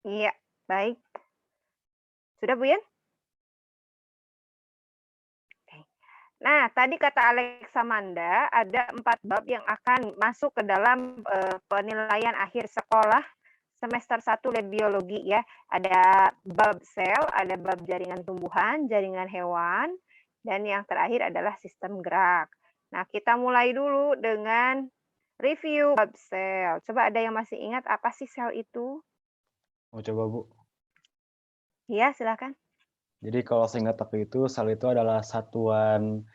Iya, baik. Sudah, Bu, ya? Oke. Nah, tadi kata Alexamanda ada 4 bab yang akan masuk ke dalam, penilaian akhir sekolah semester 1 lab biologi ya. Ada bab sel, ada bab jaringan tumbuhan, jaringan hewan, dan yang terakhir adalah sistem gerak. Nah, kita mulai dulu dengan review bab sel. Coba ada yang masih ingat apa sih sel itu? Mau coba, Bu? Iya, silakan. Jadi kalau seingat aku itu, sel itu adalah satuan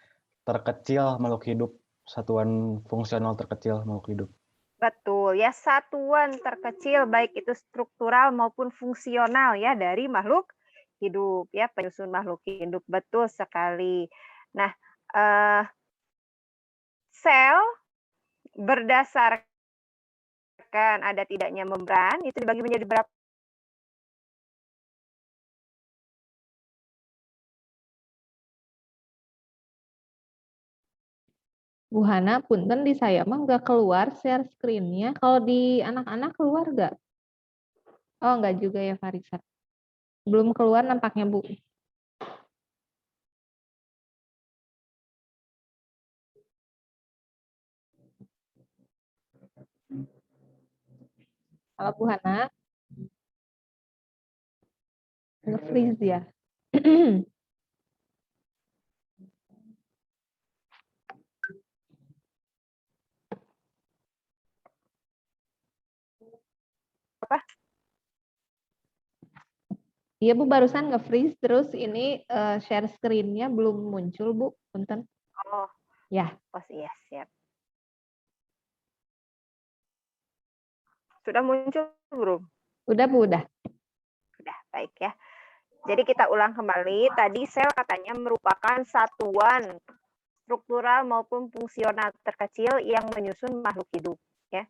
terkecil makhluk hidup, satuan fungsional terkecil makhluk hidup. Betul, ya satuan terkecil baik itu struktural maupun fungsional ya dari makhluk hidup ya, penyusun makhluk hidup, betul sekali. Nah, eee, sel berdasarkan ada tidaknya membran itu dibagi menjadi berapa. Bu Hana, punten di saya mah nggak keluar share screen-nya. Kalau di anak-anak keluar nggak? Oh, nggak juga ya Farisa. Belum keluar nampaknya, Bu. Kalau Bu Hana, nge-freeze ya. Apa? Iya Bu, barusan nge-freeze terus ini share screen-nya belum muncul Bu, punten. Oh, Ya, oh iya siap. Sudah muncul belum? udah Bu, udah. Sudah, baik ya. Jadi kita ulang kembali, tadi sel katanya merupakan satuan struktural maupun fungsional terkecil yang menyusun makhluk hidup ya.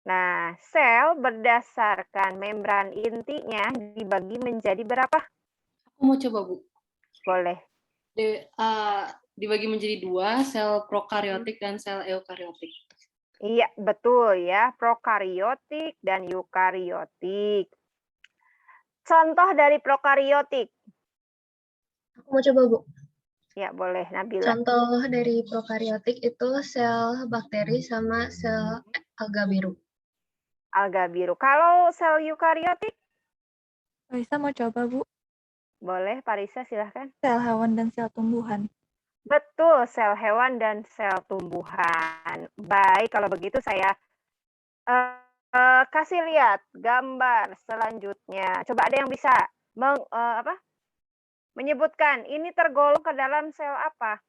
Nah, sel berdasarkan membran intinya dibagi menjadi berapa? Aku mau coba, Bu. Boleh. Dibagi menjadi 2, sel prokariotik dan sel eukariotik. Iya, betul ya. Prokariotik dan eukariotik. Contoh dari prokariotik. Aku mau coba, Bu. Ya, boleh, Nabila. Contoh dari prokariotik itu sel bakteri sama sel alga biru. Alga biru. Kalau sel eukariotik? Bisa mau coba, Bu? Boleh, Parisa silahkan. Sel hewan dan sel tumbuhan. Betul, sel hewan dan sel tumbuhan. Baik, kalau begitu saya kasih lihat gambar selanjutnya. Coba ada yang bisa menyebutkan ini tergolong ke dalam sel apa?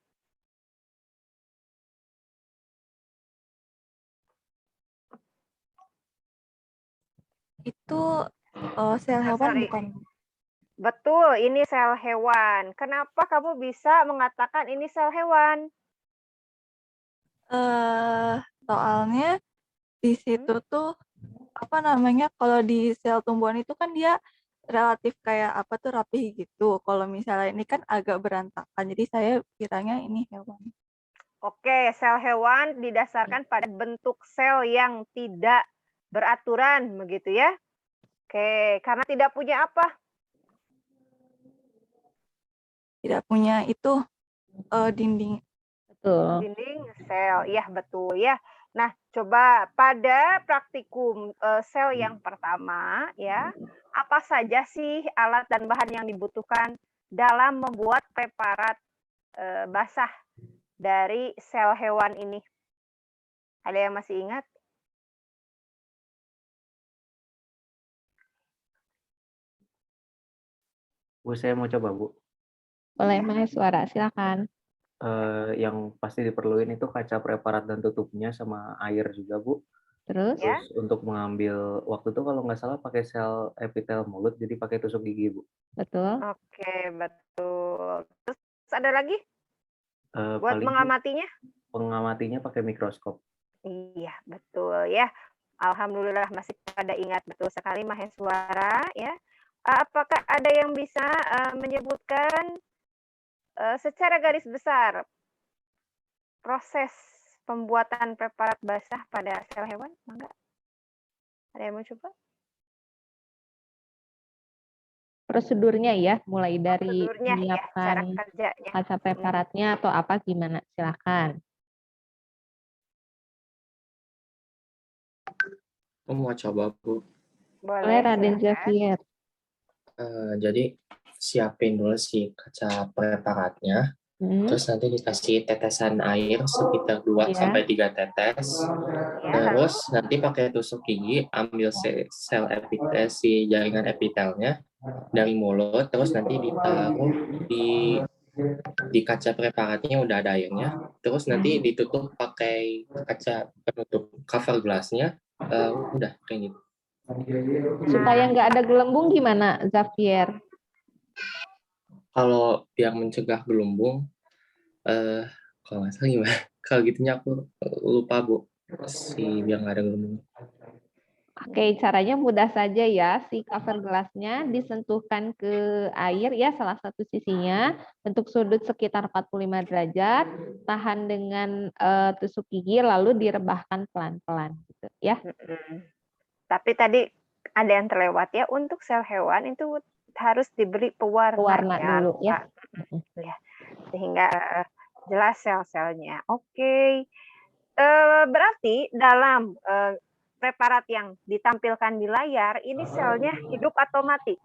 Itu sel hewan Sorry. bukan? Betul, ini sel hewan. Kenapa kamu bisa mengatakan ini sel hewan? Soalnya di situ tuh apa namanya? Kalau di sel tumbuhan itu kan dia relatif kayak apa tuh rapih gitu. Kalau misalnya ini kan agak berantakan. Jadi saya kiranya ini hewan. Oke, sel hewan didasarkan pada bentuk sel yang tidak beraturan, begitu ya? Oke, karena tidak punya apa? Tidak punya itu dinding. Betul. Dinding sel, iya betul ya. Nah, coba pada praktikum sel yang pertama ya, apa saja sih alat dan bahan yang dibutuhkan dalam membuat preparat basah dari sel hewan ini? Ada yang masih ingat? Bu, saya mau coba, Bu. Boleh Maheswara, silakan. Yang pasti diperluin itu kaca preparat dan tutupnya sama air juga, Bu. Terus? Ya. Terus untuk mengambil waktu itu kalau nggak salah pakai sel epitel mulut, jadi pakai tusuk gigi, Bu. Betul. Oke, betul. Terus ada lagi buat Paling mengamatinya? pengamatinya pakai mikroskop. Iya, betul ya. Alhamdulillah masih pada ingat betul sekali Maheswara ya. Apakah ada yang bisa menyebutkan secara garis besar proses pembuatan preparat basah pada sel hewan? Mangga. Ada yang mau coba? prosedurnya ya, mulai dari Prosedurnya ya, cara menyiapkan kerjanya. kaca preparatnya atau apa gimana? Silakan. Aku mau coba, Bu. Boleh Boleh, Raden silakan. Xavier. Jadi siapin dulu si kaca preparatnya, Hmm, terus nanti dikasih tetesan air sekitar 2 ya, sampai 3 tetes. Ya, lalu Terus nanti pakai tusuk gigi ambil sel epitel si jaringan epitelnya dari mulut, terus nanti ditaruh di kaca preparatnya udah ada airnya. Terus nanti ditutup pakai kaca penutup cover gelasnya. Udah kayak gitu. supaya nggak ada gelembung gimana, Xavier? Kalau biar mencegah gelembung, kalau nggak salah gimana? Kalau gitunya aku lupa, Bu. Biar nggak ada gelembung. Oke, caranya mudah saja ya. Si cover gelasnya disentuhkan ke air ya, salah satu sisinya, bentuk sudut sekitar 45 derajat, tahan dengan tusuk gigi, lalu direbahkan pelan-pelan gitu ya. Tapi tadi ada yang terlewat ya, untuk sel hewan itu harus diberi pewarna. Pewarna Jangan dulu lupa. ya. Ya, sehingga jelas sel-selnya. Oke. Berarti dalam preparat yang ditampilkan di layar, ini selnya hidup atau mati?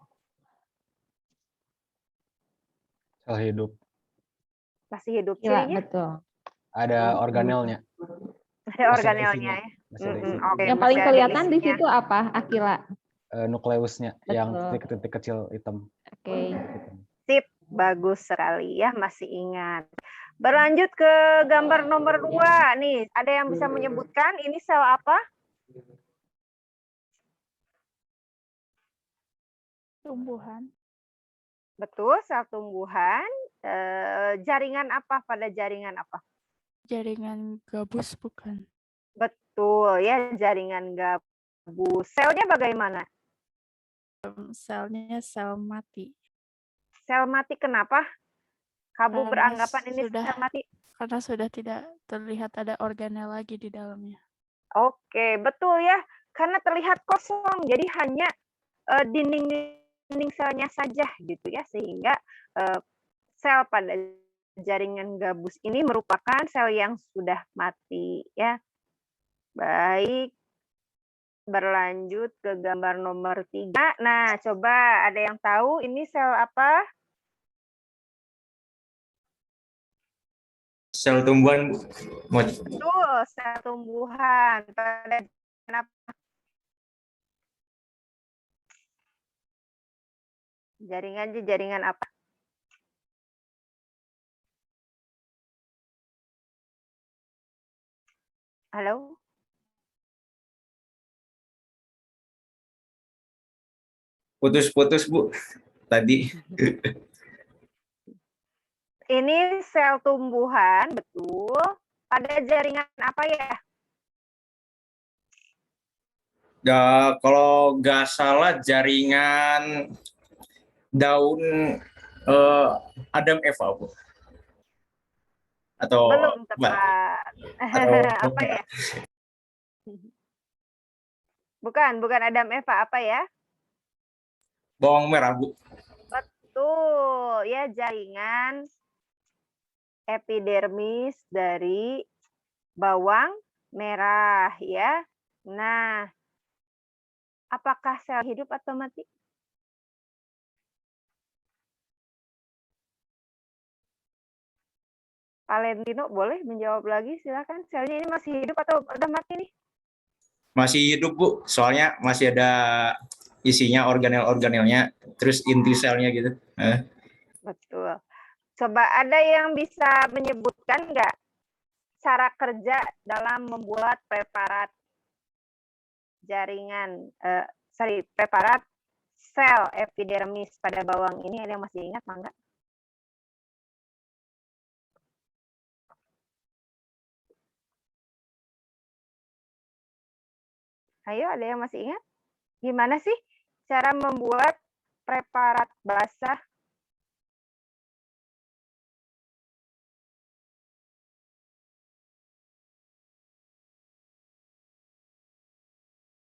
Sel hidup. Masih hidup. Gila, Cirinya betul. Ada organelnya. ada organelnya ya. Masih ada isinya. Oke, Yang paling masih ada kelihatan di isinya. situ apa, Akila? Nukleusnya yang Betul. titik-titik kecil hitam. Oke. Sip, bagus sekali ya, masih ingat. Berlanjut ke gambar nomor 2 nih. Ada yang bisa menyebutkan ini sel apa? Tumbuhan. Betul, sel tumbuhan. Jaringan apa? Pada jaringan apa? Jaringan gabus bukan? Betul ya, jaringan gabus. Selnya bagaimana? Selnya sel mati. Sel mati kenapa? Kamu Karena beranggapan ini sudah sel mati? karena sudah tidak terlihat ada organel lagi di dalamnya. Oke, betul ya. Karena terlihat kosong, jadi hanya dinding selnya saja gitu ya, sehingga sel pada jaringan gabus ini merupakan sel yang sudah mati ya. Baik, berlanjut ke gambar nomor 3. Nah, coba ada yang tahu ini sel apa? Sel tumbuhan, Betul, sel tumbuhan. Pada jaringan apa? Jaringan apa? Halo? putus-putus Bu tadi. Ini sel tumbuhan, betul. Pada jaringan apa ya? Kalau nggak salah jaringan daun Adam Eva Bu. Atau Belum Mbak? tepat. Atau Apa ya? Bukan Adam Eva, apa ya? bawang merah Bu. Betul, ya jaringan epidermis dari bawang merah ya. Nah, apakah sel hidup atau mati? Valentino boleh menjawab lagi, silakan. Selnya ini masih hidup atau udah mati nih? Masih hidup Bu, soalnya masih ada isinya organel-organelnya, terus inti selnya gitu. Betul. Coba ada yang bisa menyebutkan nggak cara kerja dalam membuat preparat preparat sel epidermis pada bawang ini? Ada yang masih ingat, Mangga? Ayo, ada yang masih ingat? Gimana sih cara membuat preparat basah?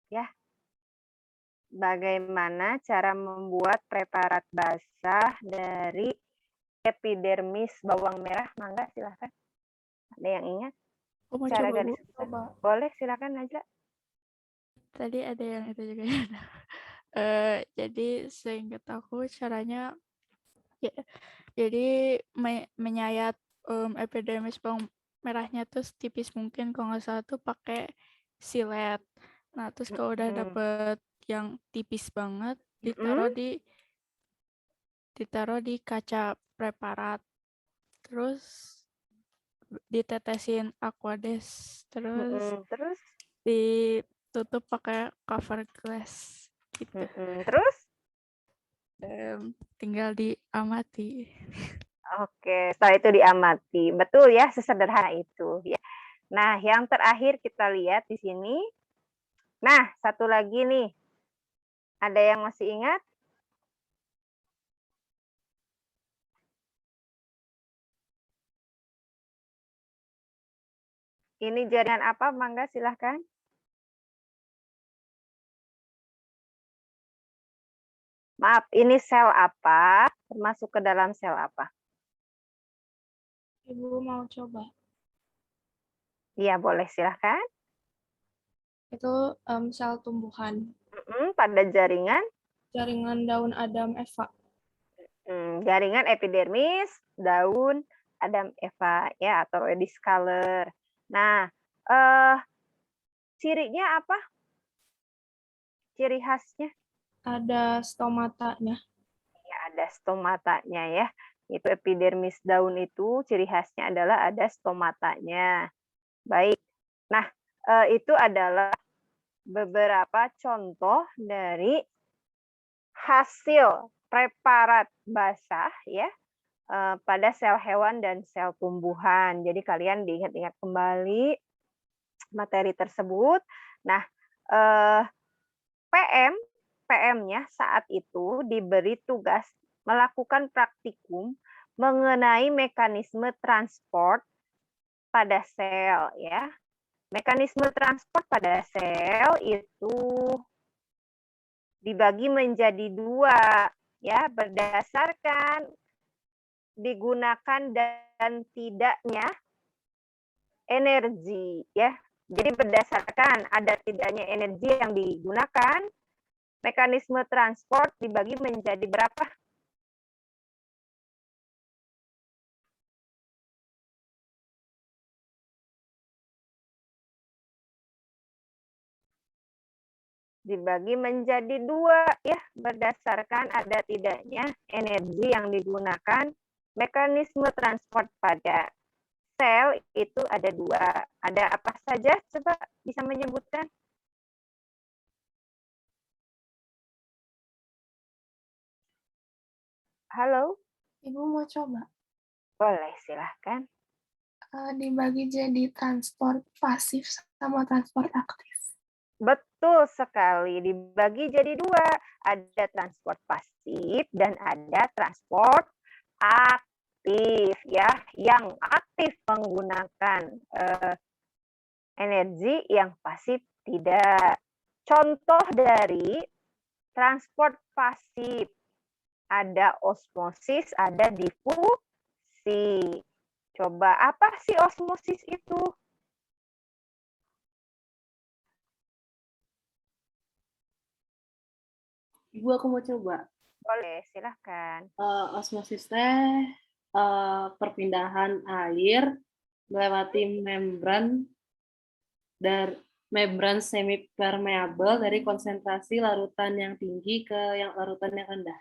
Ya, bagaimana cara membuat preparat basah dari epidermis bawang merah? Mangga silahkan. Ada yang ingat? Aku mau Cara coba, garis Bu. besar. Boleh, silakan Najla. Tadi ada yang itu juga. Jadi seingat aku caranya ya, jadi menyayat epidermis bawang merahnya tuh setipis mungkin, kalau nggak salah tuh pakai silet. Nah, terus kalau udah dapet yang tipis banget, ditaruh di kaca preparat, terus ditetesin Aquades, terus Terus? ditutup pakai cover glass gitu. Terus? Tinggal diamati. Oke, setelah itu diamati. Betul ya, sesederhana itu ya. Nah, yang terakhir kita lihat di sini. Nah, satu lagi nih. Ada yang masih ingat? Ini jaringan apa? Mangga silahkan. Maaf, ini sel apa? Termasuk ke dalam sel apa? Ibu mau coba. Iya, boleh silahkan. Itu sel tumbuhan. Pada jaringan? Jaringan daun Adam Eva. Jaringan epidermis, daun Adam Eva ya, atau reddish color. Nah, cirinya apa? Ciri khasnya? Ada stomatanya. Ya, ada stomatanya ya. Itu epidermis daun itu ciri khasnya adalah ada stomatanya. Baik. Nah, itu adalah beberapa contoh dari hasil preparat basah ya pada sel hewan dan sel tumbuhan. Jadi kalian diingat-ingat kembali materi tersebut. Nah, PM-nya saat itu diberi tugas melakukan praktikum mengenai mekanisme transport pada sel ya. Mekanisme transport pada sel itu dibagi menjadi 2 ya, berdasarkan digunakan dan tidaknya energi ya. Jadi berdasarkan ada tidaknya energi yang digunakan, mekanisme transport dibagi menjadi berapa? Dibagi menjadi 2 ya, berdasarkan ada tidaknya energi yang digunakan. Mekanisme transport pada sel itu ada 2. Ada apa saja? Coba bisa menyebutkan. Halo? Ibu mau coba? Boleh, silahkan. Dibagi jadi transport pasif sama transport aktif. Betul sekali, dibagi jadi 2. Ada transport pasif dan ada transport aktif ya. Yang aktif menggunakan energi, yang pasif tidak. Contoh dari transport pasif, ada osmosis, ada difusi. Coba apa sih osmosis itu? Ibu, aku mau coba. Boleh, silahkan. Osmosis teh perpindahan air melewati membran semi permeabel dari konsentrasi larutan yang tinggi ke larutan yang rendah.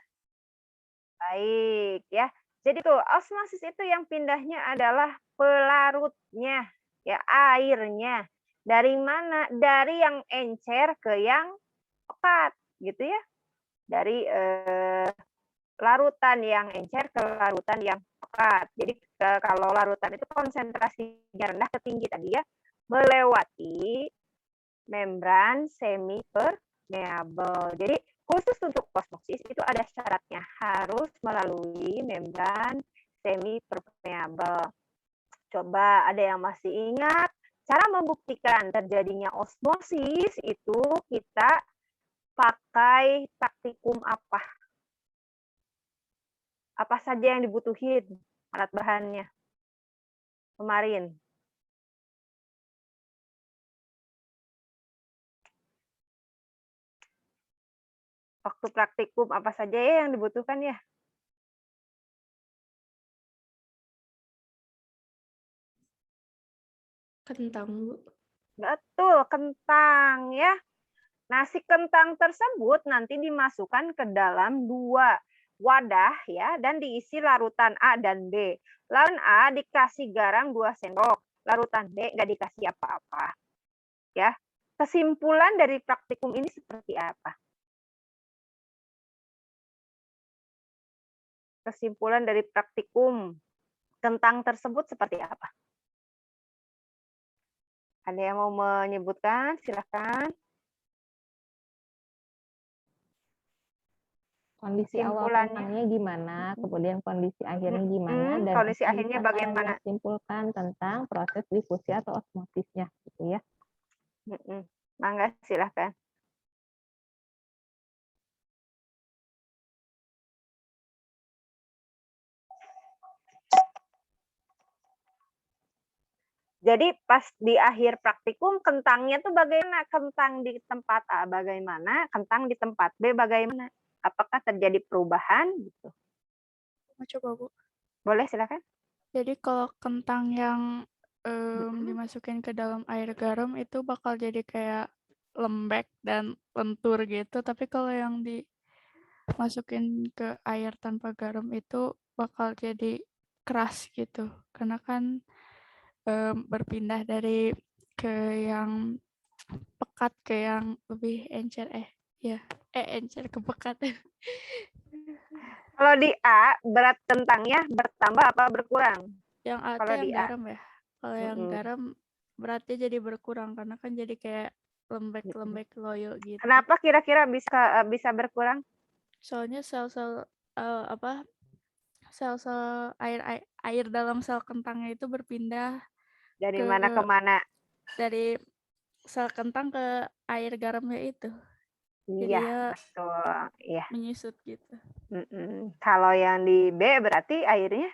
Baik ya. Jadi tuh osmosis itu yang pindahnya adalah pelarutnya ya, airnya. Dari mana? Dari yang encer ke yang pekat gitu ya. Dari larutan yang encer ke larutan yang pekat. Jadi kalau larutan itu konsentrasinya rendah ke tinggi tadi ya, melewati membran semi permeabel. Jadi khusus untuk osmosis itu ada syaratnya, harus melalui membran semi permeabel. Coba ada yang masih ingat cara membuktikan terjadinya osmosis itu kita pakai praktikum apa? Apa saja yang dibutuhin alat bahannya kemarin? Waktu praktikum apa saja ya yang dibutuhkan ya? Kentang, Bu. Betul, kentang ya. Nah, si kentang tersebut nanti dimasukkan ke dalam 2 wadah ya dan diisi larutan A dan B. Larutan A dikasih garam 2 sendok, larutan B nggak dikasih apa-apa. Ya. Kesimpulan dari praktikum ini seperti apa? Kesimpulan dari praktikum kentang tersebut seperti apa? Ada yang mau menyebutkan? Silakan. Kondisi awal Kesimpulannya. kentangnya gimana, kemudian kondisi akhirnya gimana, dan Kondisi apa akhirnya bisa bagaimana? kalian simpulkan tentang proses difusi atau osmosisnya, gitu ya. Mangga, silahkan. Jadi pas di akhir praktikum kentangnya tuh bagaimana? Kentang di tempat A bagaimana? Kentang di tempat B bagaimana? Apakah terjadi perubahan gitu? Mau coba, Bu. Boleh silakan. Jadi kalau kentang yang dimasukin ke dalam air garam itu bakal jadi kayak lembek dan lentur gitu. Tapi kalau yang dimasukin ke air tanpa garam itu bakal jadi keras gitu. Karena kan berpindah dari ke yang pekat ke yang lebih encer encer ke pekat. Kalau di A berat kentangnya bertambah apa berkurang? Yang A Kalau tuh yang di A. garam ya. Kalau yang garam beratnya jadi berkurang karena kan jadi kayak lembek-lembek loyo gitu. Kenapa kira-kira bisa berkurang? Soalnya sel-sel sel-sel air dalam sel kentangnya itu berpindah dari mana ke mana? Dari sel kentang ke air garamnya itu. Jadi Iya, betul. Iya. Menyusut gitu. Kalau yang di B berarti airnya?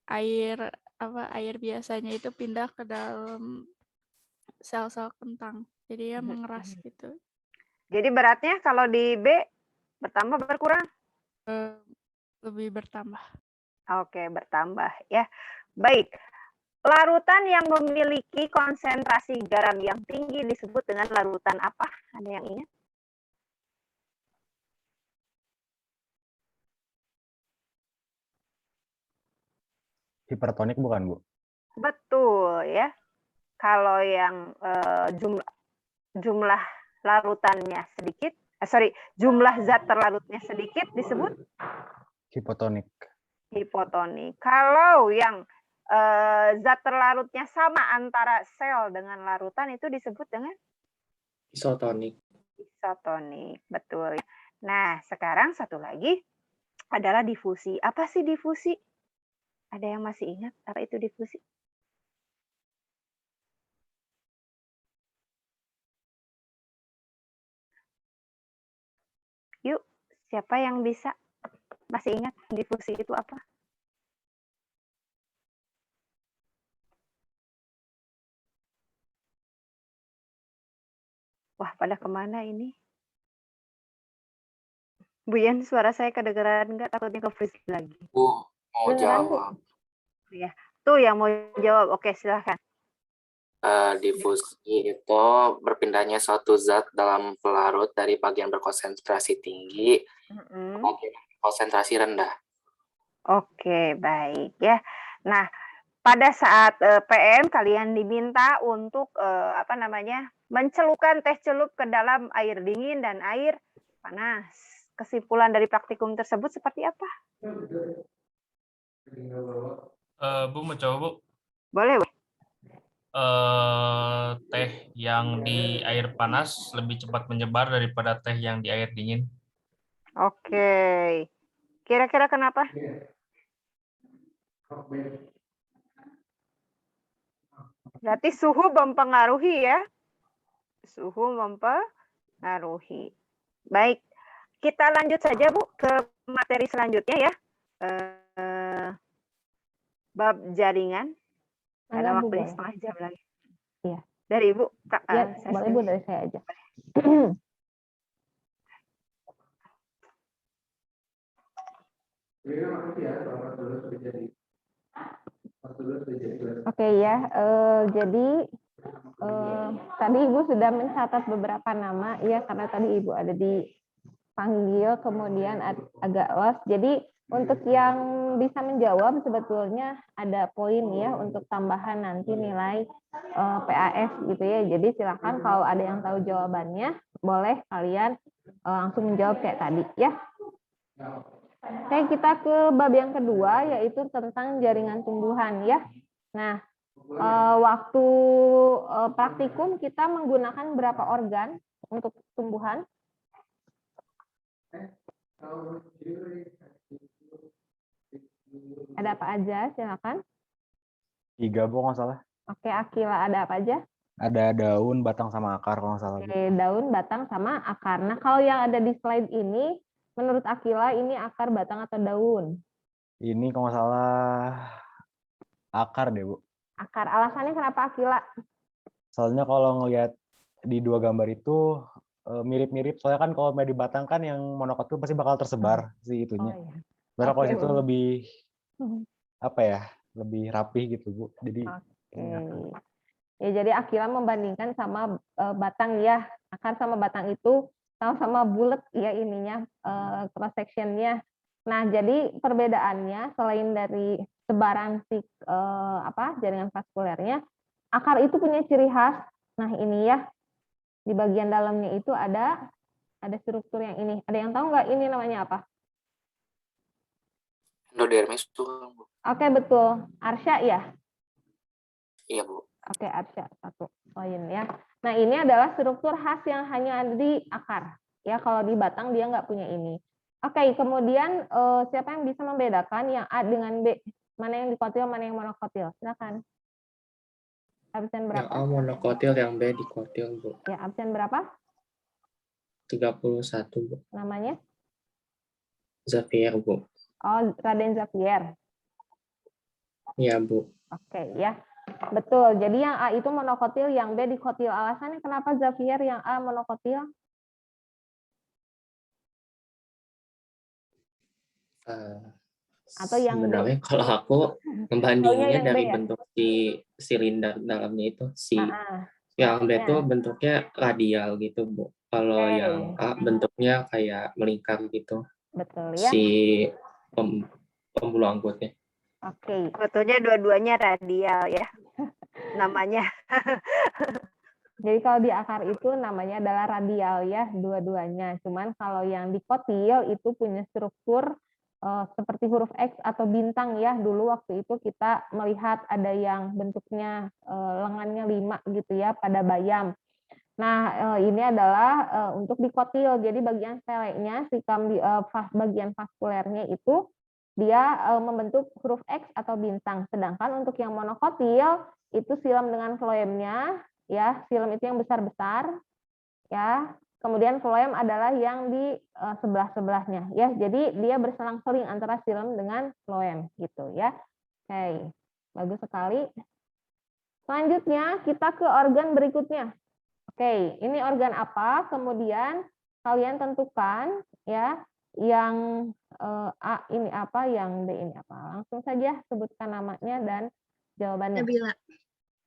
Air biasanya itu pindah ke dalam sel-sel kentang. Jadi ya mengeras gitu. Jadi beratnya kalau di B bertambah berkurang? Lebih bertambah. Oke, bertambah ya. Baik. Larutan yang memiliki konsentrasi garam yang tinggi disebut dengan larutan apa? Ada yang ingat? Hipertonik bukan, Bu? Betul ya. Kalau yang jumlah larutannya sedikit, jumlah zat terlarutnya sedikit disebut Hipotonik. Hipotonik. Kalau yang zat terlarutnya sama antara sel dengan larutan itu disebut dengan Isotonik. Isotonik, betul. Nah, sekarang satu lagi adalah difusi. Apa sih difusi? Ada yang masih ingat apa itu difusi? Yuk, siapa yang bisa masih ingat difusi itu apa? Wah, pada kemana ini? Bu Yan, suara saya kedengeran nggak? Takutnya ke-freeze lagi. Bu, mau jawab. Ya, tuh yang mau jawab. Oke, silahkan. Difusi itu berpindahnya suatu zat dalam pelarut dari bagian berkonsentrasi tinggi ke bagian konsentrasi rendah. Oke, baik ya. Nah, pada saat PM kalian diminta untuk mencelupkan teh celup ke dalam air dingin dan air panas. Kesimpulan dari praktikum tersebut seperti apa? Bu mau coba, Bu? Boleh, Bu. Teh yang di air panas lebih cepat menyebar daripada teh yang di air dingin. Oke. Kira-kira kenapa? Berarti suhu mempengaruhi ya. Suhu Mempengaruhi. Baik, kita lanjut saja Bu ke materi selanjutnya ya. Bab jaringan. Ada Mana, Bu, waktunya boleh? setengah jam lagi. Iya. Dari Ibu, Kak, Ya, saya boleh Bu, setuju. dari saya aja. Oke ya, jadi tadi Ibu sudah mencatat beberapa nama ya, karena tadi Ibu ada dipanggil, kemudian agak los. Jadi untuk yang bisa menjawab sebetulnya ada poin ya untuk tambahan nanti nilai PAS gitu ya. Jadi silakan kalau ada yang tahu jawabannya, boleh kalian langsung menjawab kayak tadi ya. Oke, kita ke bab yang kedua, yaitu tentang jaringan tumbuhan ya. Nah, waktu praktikum kita menggunakan berapa organ untuk tumbuhan? Ada apa aja? Silakan. 3 Bu nggak salah. Oke, Akila ada apa aja? Ada daun, batang sama akar kalau nggak salah Bu. Oke, daun, batang, sama akar. Nah, kalau yang ada di slide ini, menurut Akila ini akar, batang, atau daun? Ini kalau nggak salah akar deh Bu. Akar. Alasannya kenapa Akila? Soalnya kalau ngelihat di 2 gambar itu mirip-mirip. Soalnya kan kalau di batang kan yang monokotil pasti bakal tersebar si itunya. iya. Karena kalau Oke, situ Bu. lebih apa ya? Lebih rapih gitu Bu. Jadi ini akar. Ya, jadi Akila membandingkan sama batang ya. Akar sama batang itu sama-sama bulat ya ininya, cross sectionnya. Nah, jadi perbedaannya selain dari sebaran si jaringan vaskulernya, akar itu punya ciri khas. Nah, ini ya. Di bagian dalamnya itu ada struktur yang ini. Ada yang tahu nggak ini namanya apa? Endodermis tuh, Bu. Oke, betul. Arsya ya? Iya, Bu. Oke, Arsya, 1 poin ya. Nah, ini adalah struktur khas yang hanya ada di akar. Ya, kalau di batang dia nggak punya ini. Oke, kemudian siapa yang bisa membedakan yang A dengan B? Mana yang dikotil, mana yang monokotil? Silakan. Absen Yang berapa? A monokotil, yang B dikotil, Bu. Ya, absen berapa? 31, Bu. Namanya? Xavier, Bu. Oh, Raden Xavier. Iya, Bu. Oke, ya. Betul. Jadi yang A itu monokotil, yang B dikotil. Alasannya kenapa Xavier yang A monokotil? Atau yang B? Sebenarnya kalau aku Taunya membandinginya yang B dari ya? bentuk si silinder dalamnya itu, Ah, yang B makanya. tuh bentuknya radial gitu, Bu. Kalau Oke. yang A bentuknya kayak melingkar gitu, Betul ya. si pembuluh anggotnya. Oke. Sebetulnya dua-duanya radial ya. Namanya. Jadi kalau di akar itu namanya adalah radial ya, dua-duanya. Cuman kalau yang dikotil itu punya struktur seperti huruf X atau bintang ya. Dulu waktu itu kita melihat ada yang bentuknya lengannya 5 gitu ya pada bayam. Nah, ini adalah untuk dikotil. Jadi bagian seleknya, bagian vaskulernya itu dia membentuk huruf X atau bintang. Sedangkan untuk yang monokotil itu silam dengan floemnya, ya, silam itu yang besar-besar, ya. Kemudian floem adalah yang di sebelah-sebelahnya, ya. Jadi dia berselang-seling antara silam dengan floem, gitu ya. Oke, bagus sekali. Selanjutnya kita ke organ berikutnya. Oke, ini organ apa? Kemudian kalian tentukan ya, yang A ini apa, yang B ini apa. Langsung saja sebutkan namanya dan jawabannya. Nabila.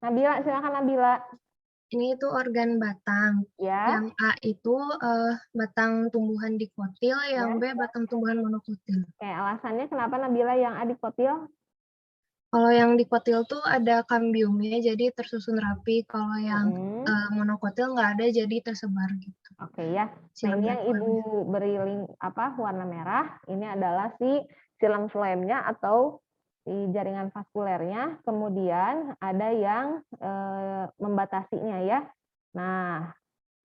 Nabila, silakan Nabila. Ini itu organ batang. Ya. Yang A itu batang tumbuhan dikotil, yang B batang tumbuhan monokotil. Oke, alasannya kenapa Nabila yang A dikotil? Kalau yang dikotil tuh ada kambiumnya, jadi tersusun rapi. Kalau yang monokotil nggak ada, jadi tersebar gitu. Oke ya. Nah, ini yang Ibu beri warna merah. Ini adalah si silam floemnya atau si jaringan vaskulernya. Kemudian ada yang membatasinya ya. Nah,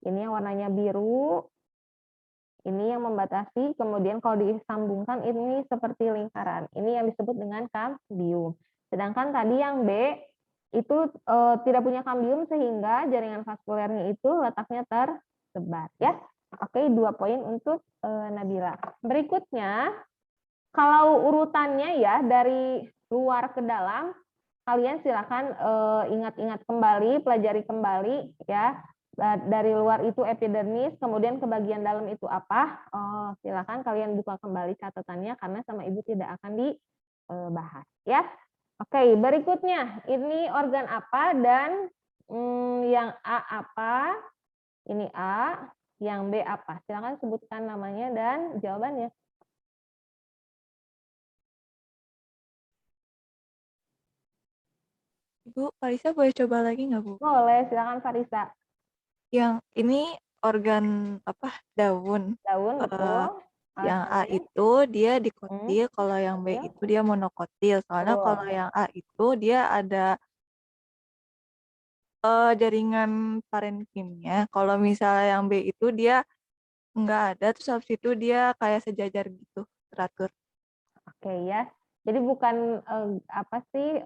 ini yang warnanya biru. Ini yang membatasi. Kemudian kalau disambungkan ini seperti lingkaran. Ini yang disebut dengan kambium. Sedangkan tadi yang B itu tidak punya kambium sehingga jaringan vaskulernya itu letaknya tersebar ya. Oke, 2 poin untuk Nabila. Berikutnya, kalau urutannya ya dari luar ke dalam, kalian silakan ingat-ingat kembali, pelajari kembali ya. Dari luar itu epidermis, kemudian ke bagian dalam itu apa? Silakan kalian buka kembali catatannya karena sama Ibu tidak akan dibahas ya. Oke, berikutnya ini organ apa dan yang A apa? Ini A, yang B apa? Silakan sebutkan namanya dan jawabannya. Bu, Farisa boleh coba lagi nggak, Bu? Boleh, silakan Farisa. Yang ini organ apa? Daun. Daun, betul. Yang A itu dia dikotil, kalau yang B itu dia monokotil. Soalnya kalau yang A itu dia ada jaringan parenkimnya. Kalau misalnya yang B itu dia nggak ada, terus habis itu dia kayak sejajar gitu, teratur. Oke ya. Jadi bukan apa sih?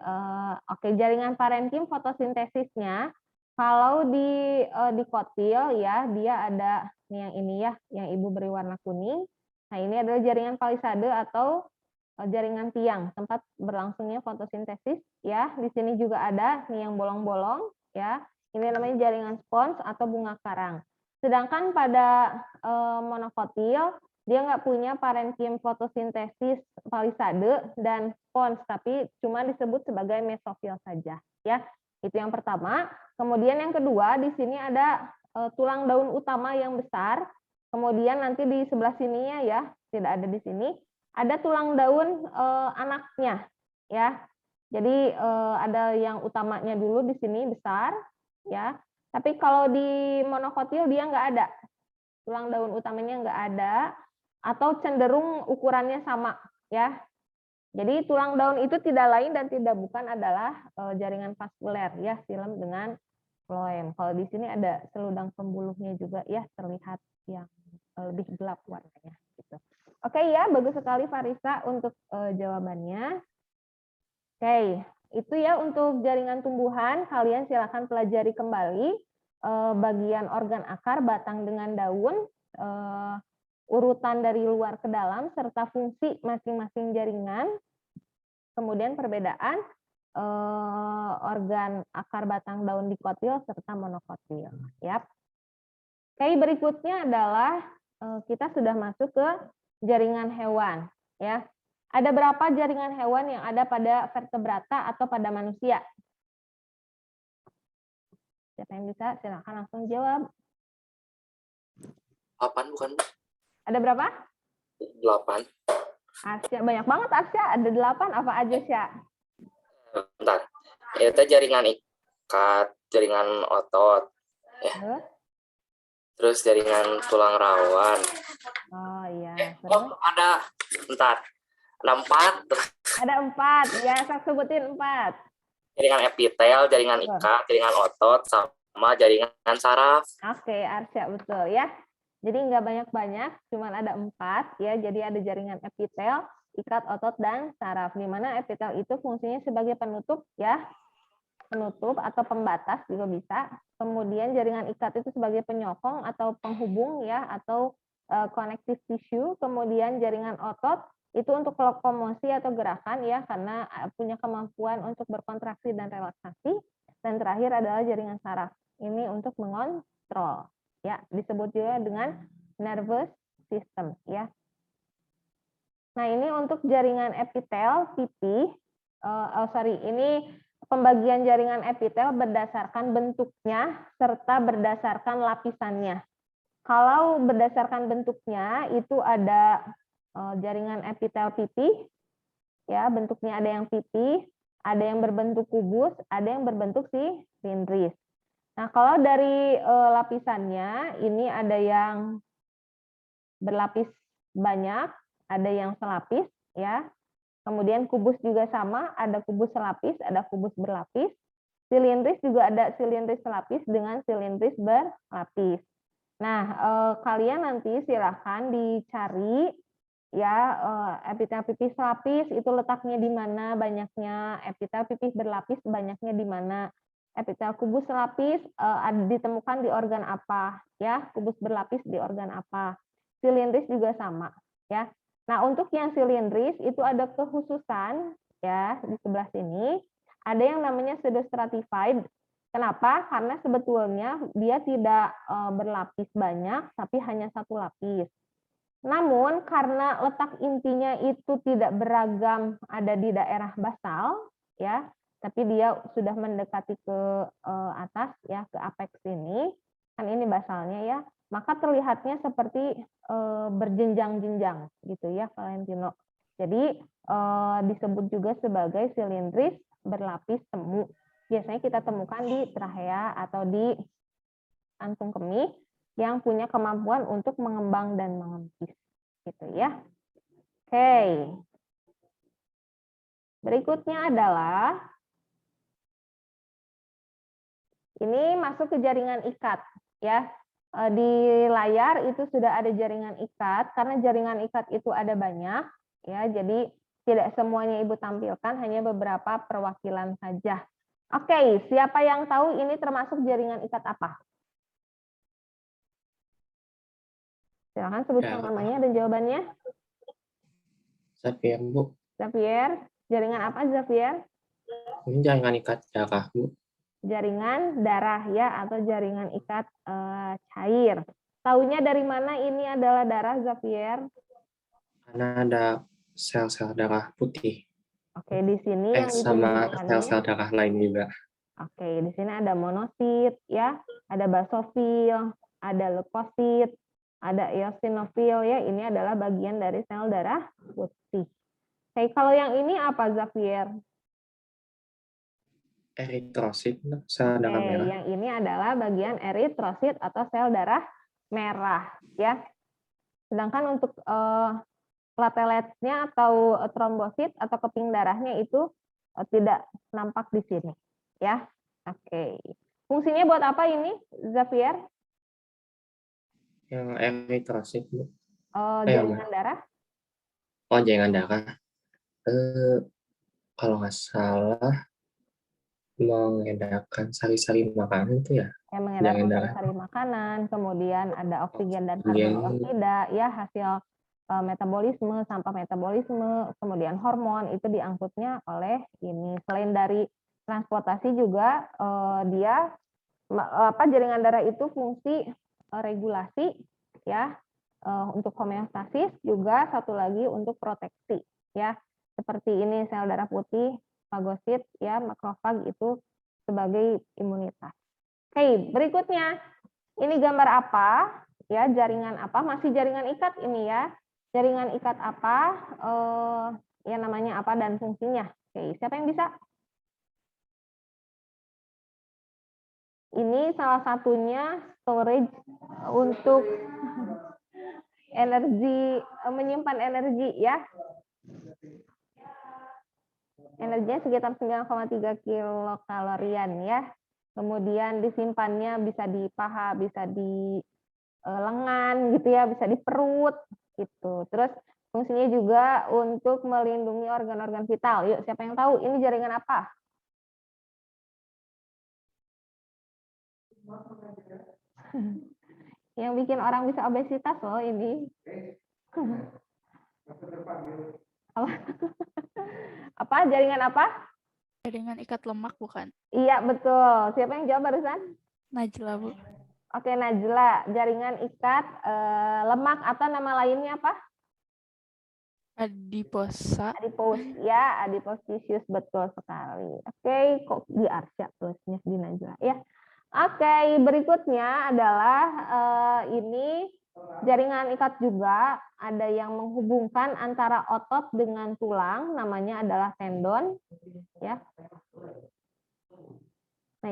Oke, jaringan parenkim fotosintesisnya kalau di kotil ya dia ada nih yang ini ya, yang Ibu beri warna kuning. Nah ini adalah jaringan palisade atau jaringan tiang tempat berlangsungnya fotosintesis ya. Di sini juga ada nih yang bolong-bolong ya. Ini namanya jaringan spons atau bunga karang. Sedangkan pada monokotil dia nggak punya parenkim fotosintesis palisade dan spons, tapi cuma disebut sebagai mesofil saja ya. Itu yang pertama. Kemudian yang kedua di sini ada tulang daun utama yang besar. Kemudian nanti di sebelah sininya ya, tidak ada di sini, ada tulang daun anaknya ya. Jadi ada yang utamanya dulu di sini besar ya. Tapi kalau di monokotil dia nggak ada. Tulang daun utamanya nggak ada atau cenderung ukurannya sama ya. Jadi tulang daun itu tidak lain dan tidak bukan adalah jaringan vaskuler ya, silem dengan floem. Kalau di sini ada seludang pembuluhnya juga ya, terlihat yang lebih gelap warnanya gitu. Oke ya, bagus sekali Farisa untuk jawabannya. Oke, itu ya untuk jaringan tumbuhan. Kalian silakan pelajari kembali bagian organ akar, batang dengan daun, urutan dari luar ke dalam, serta fungsi masing-masing jaringan. Kemudian perbedaan organ akar, batang, daun dikotil serta monokotil. Yap. Oke, berikutnya adalah kita sudah masuk ke jaringan hewan. Ya, ada berapa jaringan hewan yang ada pada vertebrata atau pada manusia? Siapa yang bisa? Silakan langsung jawab. 8 bukan? Ada berapa? 8. Asya, banyak banget Asya. Ada 8. Apa aja Sya? Bentar. Itu jaringan ikat, jaringan otot, ya. Terus jaringan tulang rawan. Oh iya. Ada, bentar. Ada 4. Ada 4. Ya, saya sebutin 4. Jaringan epitel, jaringan ikat, jaringan otot, sama jaringan saraf. Oke, Arsya, betul ya. Jadi nggak banyak-banyak, cuma ada 4 ya. Jadi ada jaringan epitel, ikat, otot, dan saraf. Di mana epitel itu fungsinya sebagai penutup ya, penutup atau pembatas juga bisa. Kemudian jaringan ikat itu sebagai penyokong atau penghubung ya, atau connective tissue. Kemudian jaringan otot itu untuk lokomosi atau gerakan ya, karena punya kemampuan untuk berkontraksi dan relaksasi. Dan terakhir adalah jaringan saraf. Ini untuk mengontrol. Ya, disebut juga dengan nervous system ya. Nah, ini untuk jaringan epitel pipi. Ini pembagian jaringan epitel berdasarkan bentuknya serta berdasarkan lapisannya. Kalau berdasarkan bentuknya itu ada jaringan epitel pipi ya, bentuknya ada yang pipi, ada yang berbentuk kubus, ada yang berbentuk silindris. Nah, kalau dari lapisannya, ini ada yang berlapis banyak, ada yang selapis, ya. Kemudian kubus juga sama, ada kubus selapis, ada kubus berlapis. Silindris juga ada silindris selapis dengan silindris berlapis. Nah, kalian nanti silahkan dicari ya epitel pipih selapis itu letaknya di mana banyaknya, epitel pipih berlapis banyaknya di mana. Epitel kubus lapis ditemukan di organ apa? Ya, kubus berlapis di organ apa? Silindris juga sama, ya. Nah, untuk yang silindris itu ada kekhususan, ya, di sebelah sini ada yang namanya pseudostratified. Kenapa? Karena sebetulnya dia tidak berlapis banyak, tapi hanya satu lapis. Namun karena letak intinya itu tidak beragam ada di daerah basal, ya, tapi dia sudah mendekati ke atas, ya, ke apex ini, kan ini basalnya, ya, maka terlihatnya seperti berjenjang-jenjang, gitu ya, Valentino. Jadi disebut juga sebagai silindris berlapis semu. Biasanya kita temukan di trachea atau di kantung kemih yang punya kemampuan untuk mengembang dan mengempis, gitu ya. Oke. Berikutnya adalah ini masuk ke jaringan ikat, ya. Di layar itu sudah ada jaringan ikat, karena jaringan ikat itu ada banyak, ya. Jadi tidak semuanya Ibu tampilkan, hanya beberapa perwakilan saja. Oke, siapa yang tahu ini termasuk jaringan ikat apa? Silakan sebutkan namanya dan jawabannya. Xavier, Bu. Xavier, jaringan apa Xavier? Ini jaringan ikat darah, Bu. Jaringan darah, ya, atau jaringan ikat cair. Taunya dari mana ini adalah darah, Xavier? Karena ada sel-sel darah putih. Oke, di sini yang sama ditunjukkan sel-sel darah lain juga. Oke, di sini ada monosit, ya, ada basofil, ada leukosit, ada eosinofil, ya. Ini adalah bagian dari sel darah putih. Oke, kalau yang ini apa, Xavier? Eritrosit, sel darah merah. Yang ini adalah bagian eritrosit atau sel darah merah, ya. Sedangkan untuk plateletnya atau trombosit atau keping darahnya itu tidak nampak di sini, ya. Oke. Fungsinya buat apa ini, Xavier? Yang eritrosit, Bu. Jaringan darah? Oh, jaringan darah. Kalau nggak salah mengedarkan sari-sari makanan itu ya. Yang mengedarkan sari-sari makanan, kemudian ada oksigen dan karbon dioksida, ya, hasil metabolisme, sampah metabolisme, kemudian hormon itu diangkutnya oleh ini. Selain dari transportasi juga dia jaringan darah itu fungsi regulasi, ya, untuk homeostasis, juga satu lagi untuk proteksi, ya. Seperti ini sel darah putih, fagosit, ya, makrofag itu sebagai imunitas. Oke, berikutnya ini gambar apa? Ya, jaringan apa? Masih jaringan ikat ini, ya. Jaringan ikat apa? Ya, namanya apa dan fungsinya? Oke, siapa yang bisa? Ini salah satunya storage untuk energi, menyimpan energi, ya. Energinya sekitar 9,3 kilokalorian, ya. Kemudian disimpannya bisa di paha, bisa di lengan, gitu ya, bisa di perut, gitu. Terus fungsinya juga untuk melindungi organ-organ vital. Yuk, siapa yang tahu ini jaringan apa? Yang bikin orang bisa obesitas loh ini. Apa? Jaringan apa? Jaringan ikat lemak bukan? Iya, betul. Siapa yang jawab barusan? Najla, Bu. Oke, Najla. Jaringan ikat lemak atau nama lainnya apa? Adiposa. Adipose, ya, adipositious, betul sekali. Oke, kok di Arsya plusnya di Najla, ya. Oke, berikutnya adalah ini jaringan ikat juga, ada yang menghubungkan antara otot dengan tulang, namanya adalah tendon, ya. Nah,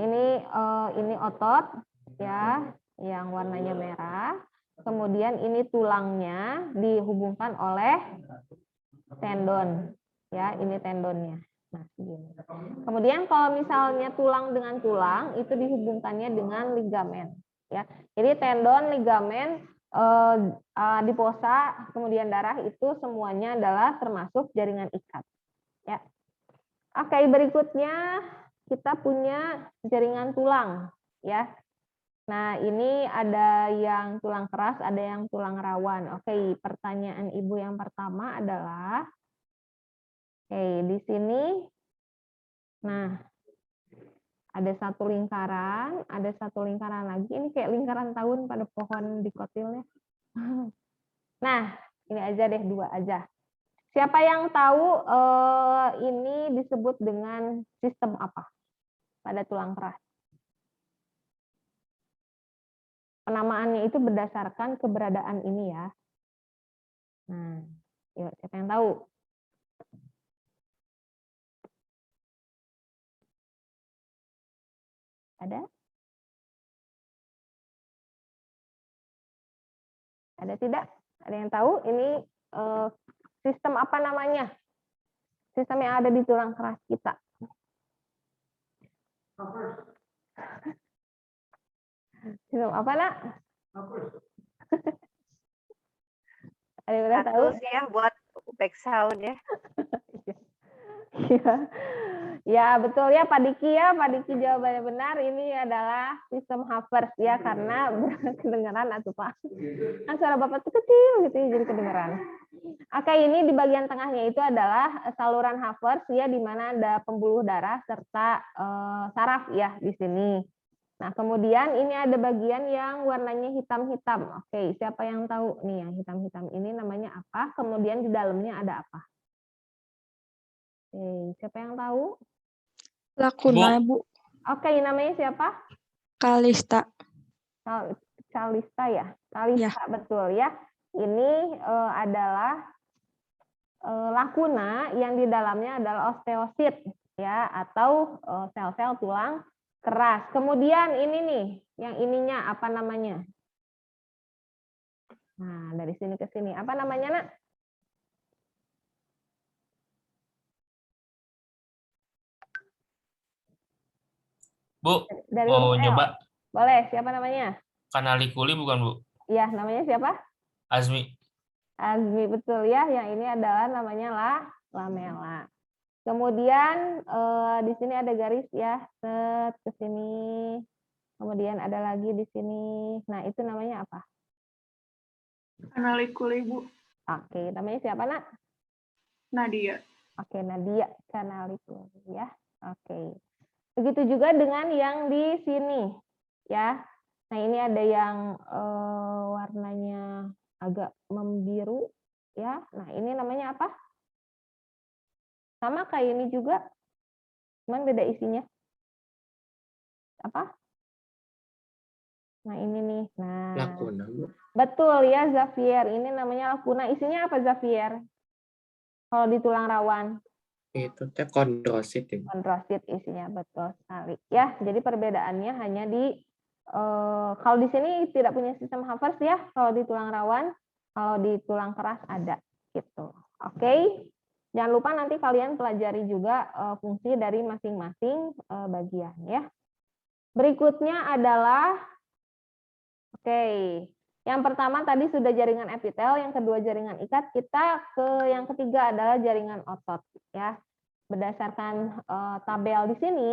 ini otot, ya, yang warnanya merah. Kemudian ini tulangnya dihubungkan oleh tendon, ya, ini tendonnya. Nah, begini. Kemudian kalau misalnya tulang dengan tulang itu dihubungkannya dengan ligamen, ya. Jadi tendon, ligamen, adiposa, kemudian darah itu semuanya adalah termasuk jaringan ikat, ya. Oke, berikutnya kita punya jaringan tulang, ya. Nah, ini ada yang tulang keras, ada yang tulang rawan. Oke, pertanyaan Ibu yang pertama adalah, oke, di sini, nah, ada satu lingkaran lagi. Ini kayak lingkaran tahun pada pohon dikotilnya. Nah, ini aja deh, 2 aja. Siapa yang tahu ini disebut dengan sistem apa pada tulang keras? Penamaannya itu berdasarkan keberadaan ini ya. Nah, yuk, siapa yang tahu? Ada? Ada tidak? Ada yang tahu? Ini sistem apa namanya? Sistem yang ada di tulang keras kita. Sistem apa, Nak? Ada yang udah tahu? Satu sih ya buat back sound ya. Ya, betul ya Pak Diki ya. Pak Diki jawabannya benar. Ini adalah sistem Havertz ya, karena kedengaran atau Pak. Kan suara Bapak itu kecil gitu ya, jadi kedengaran. Oke, ini di bagian tengahnya itu adalah saluran Havertz ya, di mana ada pembuluh darah serta saraf ya di sini. Nah, kemudian ini ada bagian yang warnanya hitam-hitam. Oke, siapa yang tahu nih yang hitam-hitam ini namanya apa? Kemudian di dalamnya ada apa? Oke, siapa yang tahu? Lakuna, Bu. Oke, namanya siapa? Kalista. Kalista ya? Kalista, betul ya. Ini adalah lakuna yang di dalamnya adalah osteosit ya, atau sel-sel tulang keras. Kemudian ini nih, yang ininya apa namanya? Nah, dari sini ke sini. Apa namanya, Nak? Bu, Dari mau huruf L. nyoba Boleh, siapa namanya? Kanalikuli bukan, Bu? Iya, namanya siapa? Azmi. Azmi, betul ya. Yang ini adalah namanya lamela. Kemudian di sini ada garis ya, set ke sini. Kemudian ada lagi di sini. Nah, itu namanya apa? Kanalikuli, Bu. Oke, namanya siapa, Nak? Nadia. Oke, Nadia Kanalikuli ya. Oke. Begitu juga dengan yang di sini ya. Nah, ini ada yang warnanya agak membiru ya. Nah, ini namanya apa? Sama kayak ini juga, cuman beda isinya. Apa? Nah, ini nih. Nah, Lakuna, Bu. betul ya, Xavier. Ini namanya lakuna. Isinya apa, Xavier? Kalau di tulang rawan? Itu teh kondrosit, Ibu. Kondrosit isinya, betul sekali. Ya, jadi perbedaannya hanya di kalau di sini tidak punya sistem Havertz ya, kalau di tulang rawan, kalau di tulang keras ada gitu. Oke. Jangan lupa nanti kalian pelajari juga fungsi dari masing-masing bagian ya. Berikutnya adalah oke. Yang pertama tadi sudah jaringan epitel, yang kedua jaringan ikat, kita ke yang ketiga adalah jaringan otot ya. Berdasarkan tabel di sini,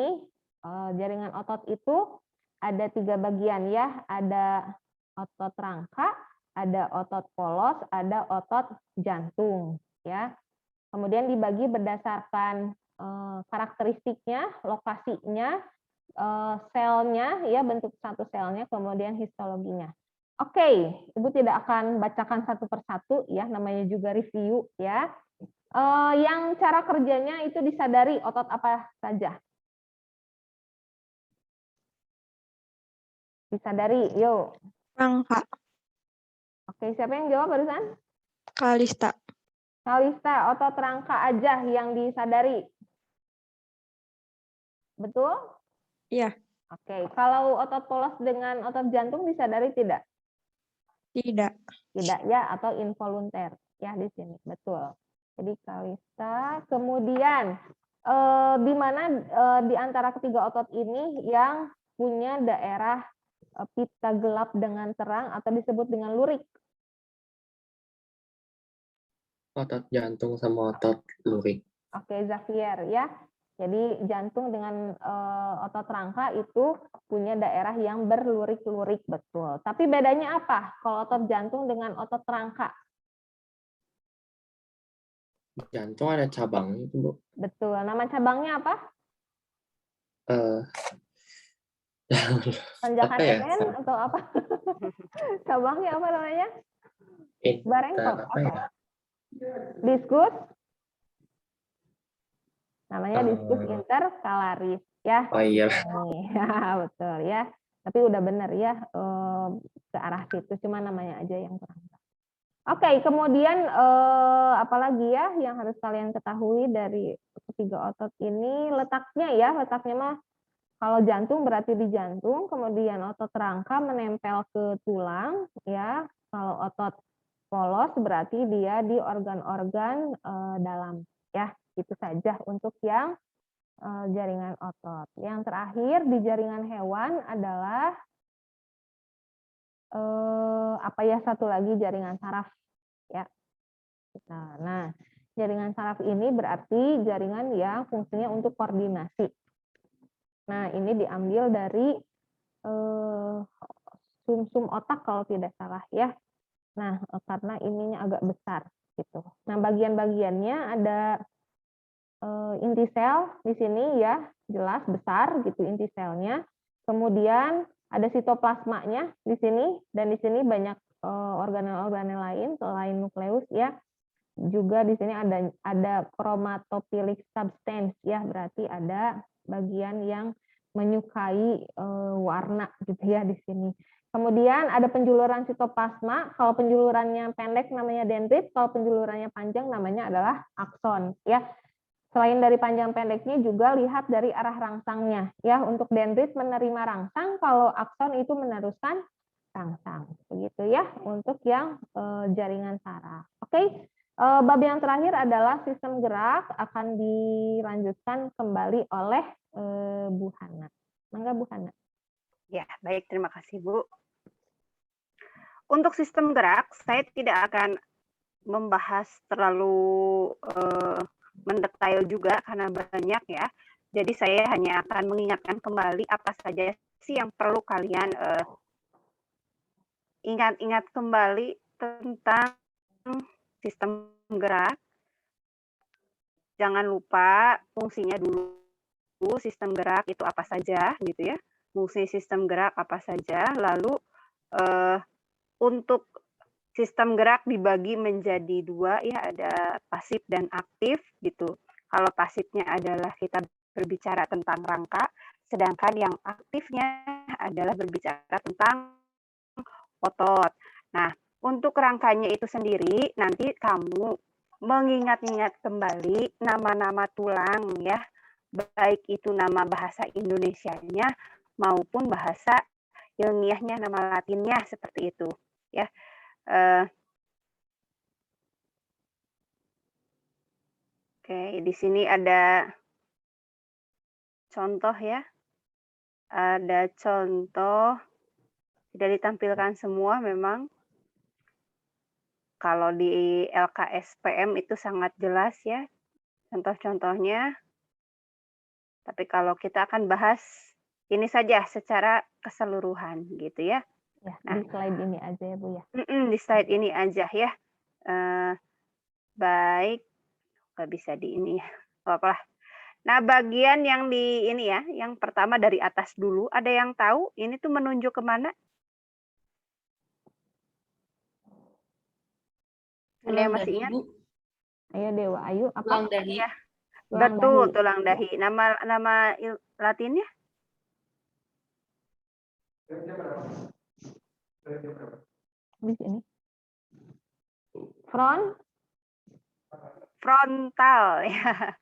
jaringan otot itu ada 3 bagian ya, ada otot rangka, ada otot polos, ada otot jantung ya. Kemudian dibagi berdasarkan karakteristiknya, lokasinya, selnya ya, bentuk satu selnya, kemudian histologinya. Oke, Ibu tidak akan bacakan satu persatu ya, namanya juga review ya. Yang cara kerjanya itu disadari otot apa saja? Disadari, yuk. Rangka. Oke, siapa yang jawab barusan? Kalista. Kalista, otot rangka aja yang disadari. Betul? Iya. Oke, kalau otot polos dengan otot jantung disadari tidak? Tidak. Tidak ya, atau involunter ya di sini. Betul. Jadi Kalista, kemudian di mana di antara ketiga otot ini yang punya daerah pita gelap dengan terang atau disebut dengan lurik? Otot jantung sama otot lurik. Oke, Xavier ya. Jadi jantung dengan otot rangka itu punya daerah yang berlurik-lurik, betul. Tapi bedanya apa kalau otot jantung dengan otot rangka? Jantung ada cabangnya itu, Bu. Betul. Nama cabangnya apa? Tanjakan Apa ya? FN atau apa? Cabangnya apa namanya? Barengkok. Apa ya? Diskus. Namanya diskus interkalaris ya. Oh iya. Ya, betul ya. Tapi udah benar ya, ke arah situ, cuma namanya aja yang kurang. Oke, kemudian apalagi ya yang harus kalian ketahui dari ketiga otot ini, letaknya ya, letaknya mah kalau jantung berarti di jantung, kemudian otot rangka menempel ke tulang ya. Kalau otot polos berarti dia di organ-organ dalam ya. Itu saja untuk yang jaringan otot. Yang terakhir di jaringan hewan adalah apa ya, satu lagi jaringan saraf ya. Nah, jaringan saraf ini berarti jaringan yang fungsinya untuk koordinasi. Nah, ini diambil dari sumsum otak kalau tidak salah ya. Nah, karena ininya agak besar gitu. Nah, bagian-bagiannya ada inti sel di sini ya, jelas besar gitu inti selnya. Kemudian ada sitoplasmanya di sini, dan di sini banyak organel-organel lain selain nukleus ya. Juga di sini ada chromatophilic substance ya, berarti ada bagian yang menyukai warna gitu ya di sini. Kemudian ada penjuluran sitoplasma, kalau penjulurannya pendek namanya dendrit, kalau penjulurannya panjang namanya adalah akson ya. Selain dari panjang pendeknya juga lihat dari arah rangsangnya ya. Untuk dendrit menerima rangsang, kalau akson itu meneruskan rangsang. Begitu ya untuk yang jaringan saraf. Oke. Bab yang terakhir adalah sistem gerak, akan dilanjutkan kembali oleh Bu Hana. Mangga Bu Hana. Ya, baik, terima kasih Bu. Untuk sistem gerak, saya tidak akan membahas terlalu mendetail juga karena banyak ya. Jadi saya hanya akan mengingatkan kembali apa saja sih yang perlu kalian ingat-ingat kembali tentang sistem gerak. Jangan lupa fungsinya dulu, sistem gerak itu apa saja gitu ya. Fungsi sistem gerak apa saja, lalu untuk sistem gerak dibagi menjadi dua ya, ada pasif dan aktif gitu. Kalau pasifnya adalah kita berbicara tentang rangka, sedangkan yang aktifnya adalah berbicara tentang otot. Nah, untuk rangkanya itu sendiri nanti kamu mengingat-ingat kembali nama-nama tulang ya, baik itu nama bahasa Indonesianya maupun bahasa ilmiahnya, nama Latinnya seperti itu ya. Oke, di sini ada contoh ya. Ada contoh, tidak ditampilkan semua memang. Kalau di LKSPM itu sangat jelas ya contoh-contohnya. Tapi kalau kita akan bahas ini saja secara keseluruhan gitu ya. Ya, di slide ini aja ya Bu ya. Di slide ini aja ya. Baik, nggak bisa di ini ya. Apa-apalah. Nah, bagian yang di ini ya, yang pertama dari atas dulu, ada yang tahu ini tuh menunjuk kemana? Ada yang masih ingat? Ayo Dewa, ayo apa? Tulang dahi. Ya. Betul, tulang dahi. Nama Latinnya? Di sini. Frontal ya.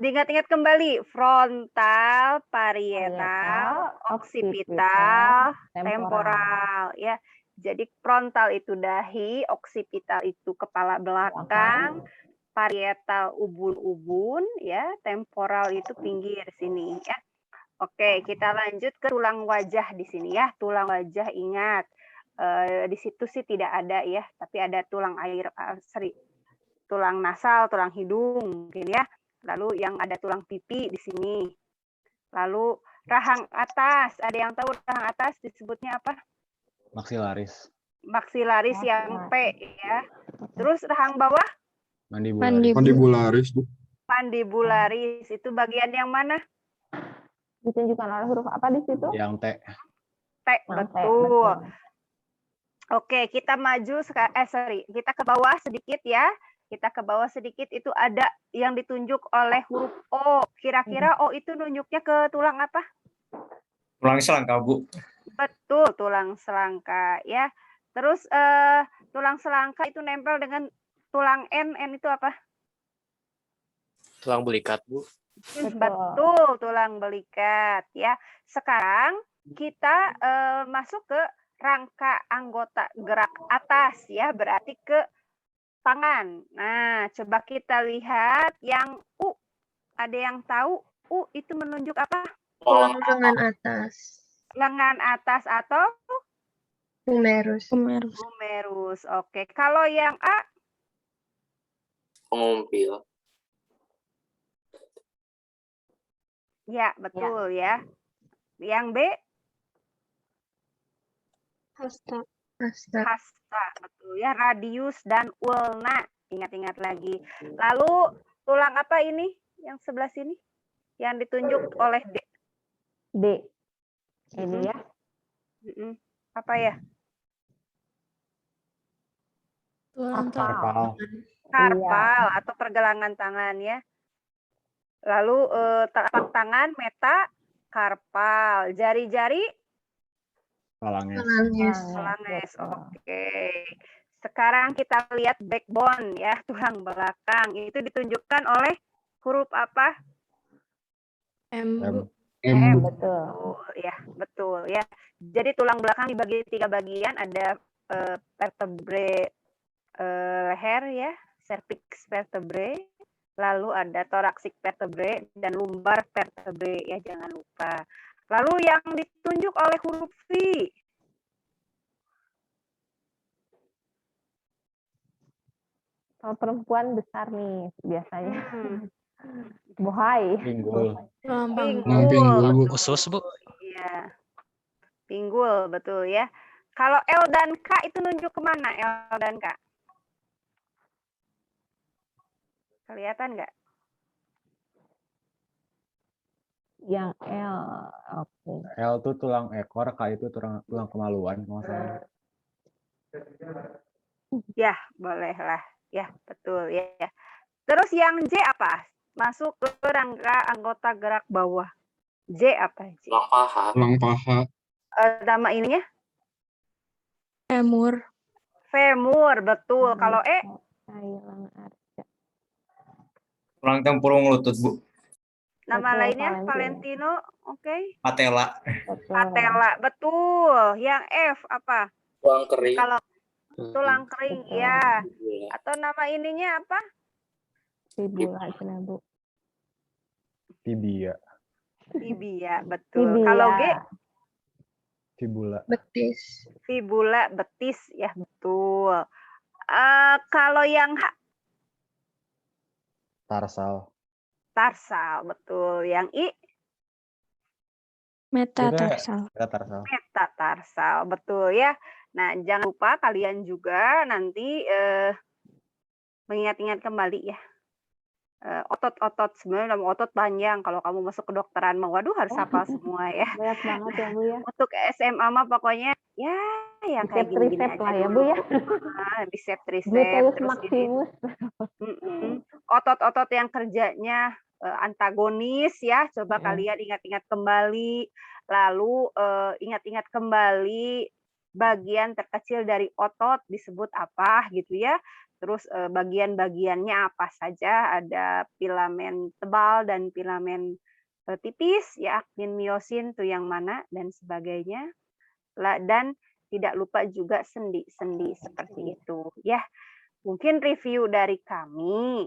Diingat-ingat kembali, frontal, parietal, oksipital, temporal ya. Jadi frontal itu dahi, oksipital itu kepala belakang, parietal ubun-ubun ya, temporal itu pinggir sini ya. Oke, kita lanjut ke tulang wajah di sini ya. Tulang wajah ingat, di situ sih tidak ada ya, tapi ada tulang tulang nasal, tulang hidung mungkin ya. Lalu yang ada tulang pipi di sini. Lalu rahang atas, ada yang tahu rahang atas disebutnya apa? Maksilaris. Maksilaris yang P ya. Terus rahang bawah? Mandibularis. Mandibularis. Itu bagian yang mana? Ditunjukkan oleh huruf apa di situ? Yang T. T, betul. Oke, kita maju kita ke bawah sedikit ya. Kita ke bawah sedikit, itu ada yang ditunjuk oleh huruf O. Kira-kira O itu nunjuknya ke tulang apa? Tulang selangka, Bu. Betul, tulang selangka ya. Terus tulang selangka itu nempel dengan tulang N. N itu apa? Tulang belikat, Bu. Betul, tulang belikat ya. Sekarang kita masuk ke rangka anggota gerak atas ya, berarti ke tangan. Nah, coba kita lihat yang U. Ada yang tahu U itu menunjuk apa? Lengan atas. Lengan atas atau Humerus. humerus. Oke, kalau yang A? Pengumpil. Ya, betul ya. Yang B? Hasta. Hasta, betul ya. Radius dan ulna. Ingat-ingat lagi. Lalu tulang apa ini? Yang sebelah sini? Yang ditunjuk oleh D. D. Ini ya. Apa ya? Karpal. Karpal atau pergelangan tangan ya. Lalu telapak tangan meta karpal. Jari-jari falanges. Oke. Sekarang kita lihat backbone ya, tulang belakang. Itu ditunjukkan oleh huruf apa? M. Betul ya, betul ya. Jadi tulang belakang dibagi 3 bagian, ada vertebrae leher ya, cervix vertebrae, lalu ada thoracic vertebrae dan lumbar vertebrae ya, jangan lupa. Lalu yang ditunjuk oleh huruf V. Kalau perempuan besar nih biasanya. Bohai. Pinggul. Pinggul. Usus, Bu. Iya. Pinggul, betul ya. Kalau L dan K itu nunjuk kemana L dan K? Kelihatan nggak? Yang L. Oke. L itu tulang ekor, K itu tulang kemaluan. Ya, bolehlah. Ya, betul ya. Terus yang J apa? Masuk ke rangka anggota gerak bawah. J apa? J? Tulang paha. Nama ininya? Femur. Femur, betul. Kalau E? Tulang tempurung lutut, Bu. Nama lainnya Valentino, oke. Patella. Patella, betul. Yang F apa? Tulang kering. Kalau tulang kering, ya. Atau nama ininya apa? Fibula, Bu. Tibia. Tibia, betul. Tibia. Kalau G? Fibula. Betis. Fibula, betis, ya betul. Kalau yang H? Tarsal. Tarsal, betul. Yang I? Metatarsal. Metatarsal, betul ya. Nah, jangan lupa kalian juga nanti mengingat-ingat kembali ya. Otot-otot, sebenarnya nama otot panjang. Kalau kamu masuk kedokteran, waduh harus hafal semua ya. Banyak banget ya, Bu ya. Untuk SMA mah pokoknya ya yang kayak gini-gini aja lah ya, Bu ya. Bicep, tricep, Gluteus terus maximus. Otot-otot yang kerjanya antagonis ya, coba kalian ingat-ingat kembali. Lalu ingat-ingat kembali bagian terkecil dari otot disebut apa gitu ya. Terus bagian-bagiannya apa saja, ada filamen tebal dan filamen tipis ya, aktin miosin itu yang mana dan sebagainya. Dan tidak lupa juga sendi-sendi seperti itu ya. Mungkin review dari kami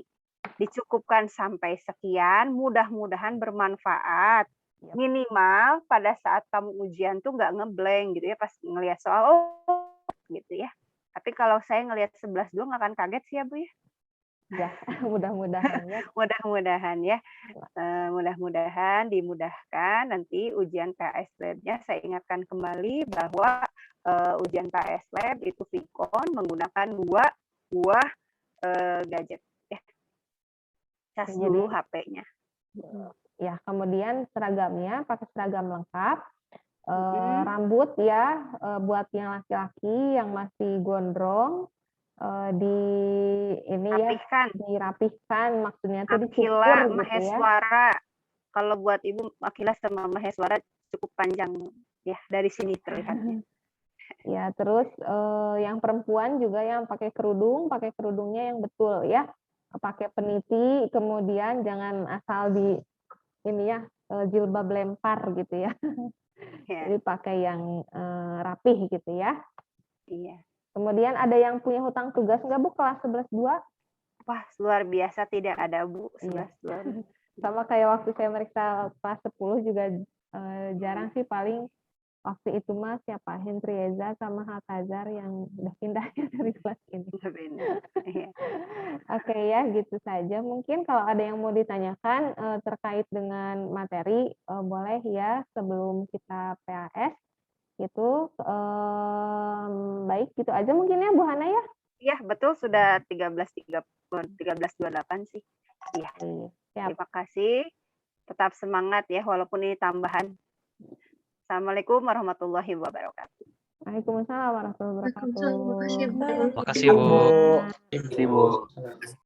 dicukupkan sampai sekian, mudah-mudahan bermanfaat. Minimal pada saat kamu ujian tuh nggak ngeblank gitu ya, pas ngelihat soal gitu ya. Tapi kalau saya ngelihat 11-2 nggak akan kaget sih ya Bu ya. Ya, mudah-mudahan ya. Mudah-mudahan ya. Mudah-mudahan dimudahkan nanti ujian PAS Lab-nya. Saya ingatkan kembali bahwa ujian PAS Lab itu Vicon menggunakan 2 buah gadget ya. Cas dulu HP-nya. Ya, kemudian seragamnya pakai seragam lengkap. Rambut ya, buat yang laki-laki yang masih gondrong, Rapihkan. dirapihkan, maksudnya itu dicukur Akila gitu ya. Maheswara. Kalau buat Ibu, Akila sama Maheswara cukup panjang ya, dari sini terlihatnya. Ya, terus yang perempuan juga yang pakai kerudungnya yang betul ya. Pakai peniti, kemudian jangan asal jilbab lempar gitu ya. Jadi pakai yang rapih gitu ya. Iya. Kemudian ada yang punya hutang tugas nggak Bu, kelas 11-2? Wah, luar biasa tidak ada Bu, 11-2. Sama kayak waktu saya meriksa kelas 10 juga jarang sih, paling waktu itu Mas siapa Hendri Eza sama Hatazar yang udah pindahnya dari kelas ini. Oke ya, gitu saja. Mungkin kalau ada yang mau ditanyakan terkait dengan materi, boleh ya sebelum kita PAS. Itu baik gitu aja mungkin ya Bu Hana ya. Iya betul, sudah 13.28 sih. Iya. Terima kasih. Tetap semangat ya walaupun ini tambahan. Assalamualaikum warahmatullahi wabarakatuh. Waalaikumsalam warahmatullahi wabarakatuh. Terima kasih Bu. Makasih Bu. Ibu.